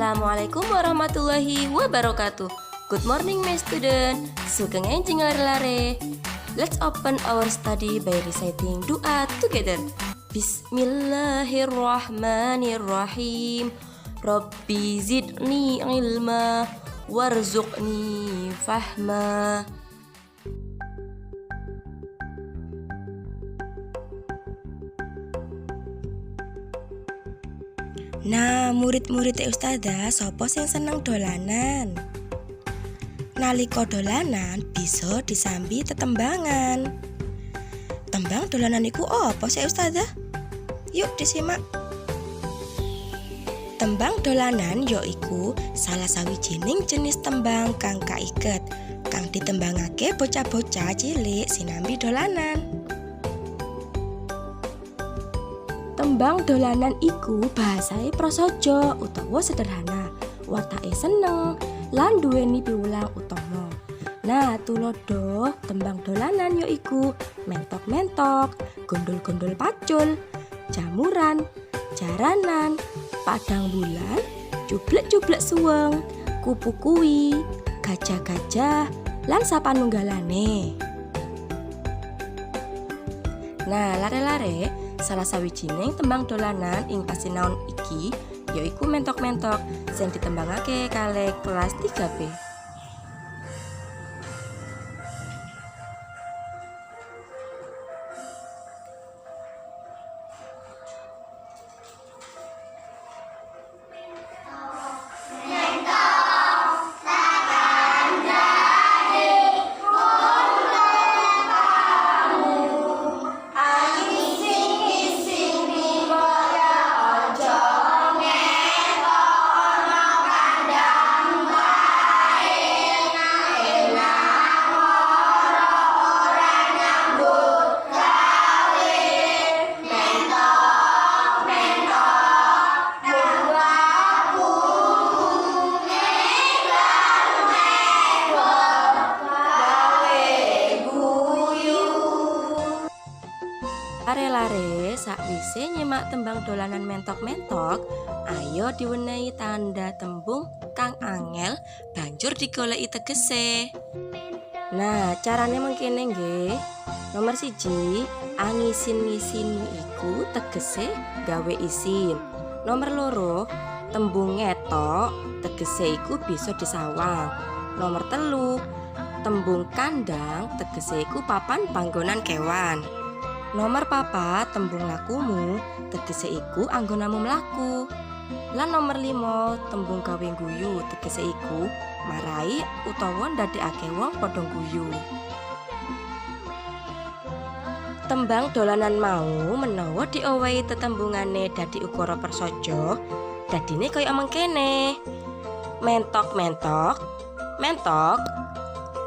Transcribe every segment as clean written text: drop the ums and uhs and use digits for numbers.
Assalamualaikum warahmatullahi wabarakatuh. Good morning my student. Sugeng enjing lare-lare. Let's open our study by reciting doa together. Bismillahirrahmanirrahim. Rabbi zidni ilma warzuqni fahma. Nah, murid-murid Ustazah sapa sing seneng dolanan? Nalika dolanan bisa disambi tetembangan. Tembang dolanan iku apa sih Ustazah? Yuk disimak. Tembang dolanan yaiku salah sawijining jenis tembang kang kaiket, kang ditembangake bocah-bocah cilik sinambi dolanan. Tembang dolanan iku bahasae prasaja utawa sederhana, watake seneng lan duweni piwulang utama. Nah, tulodo tembang dolanan yaiku mentok-mentok, gondol-gondol pacul, jamuran, jaranan, padang bulan, cublek-cublek suweng, kupu kuwi, gajah-gajah, lan sapanunggalane. Nah, lare-lare, salah sawijining tembang dolanan ing pasinaon iki yaiku mentok-mentok sing ditembangake kalih kelas 3B. Lare-lare, sakwise nyemak tembang dolanan mentok-mentok, ayo diwenehi tanda tembung kang angel banjur digoleki tegese. Nah, carane mengkene nggih. Nomor 1, angisin-ngisini iku tegese gawe isin. Nomor 2, tembung ngetok tegese iku bisa disawang. Nomor 3, tembung kandang tegese iku papan panggonan kewan. Nomor 4, tembung lakumu tegese iku anggonamu mlaku. Lan nomor 5, tembung gawe guyu tegese iku marai utawa ndadekake wong padha guyu. Tembang dolanan mau menawa diowahi tetembungane dadi ukara prasaja, dadine kaya mengkene. Mentok-mentok, mentok.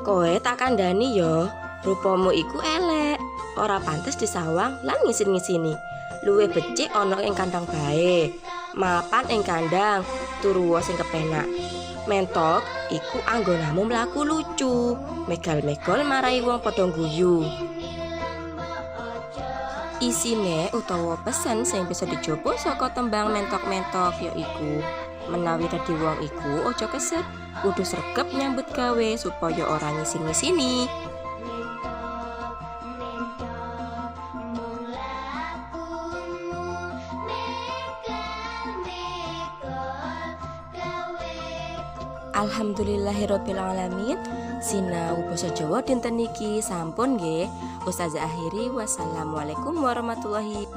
Kowe tak kandhani ya, rupamu iku elek. Ora pantes disawang lan ngisin-ngisini. Luwih becik ana ing kandang bae. Mapan ing kandang, turuwa sing kepenak. Mentok iku anggonamu mlaku lucu, megal-megal marai wong padha guyu. Isine utawa pesen sing bisa dijopo saka tembang mentok-mentok yaiku menawi dadi wong iku aja keset, kudu sregep nyambut gawe supaya ora ngisin-ngisini. Alhamdulillahirabbil alamin. Sinau basa Jawa dinten niki sampun nggih. Ustazah akhiri. Wassalamualaikum warahmatullahi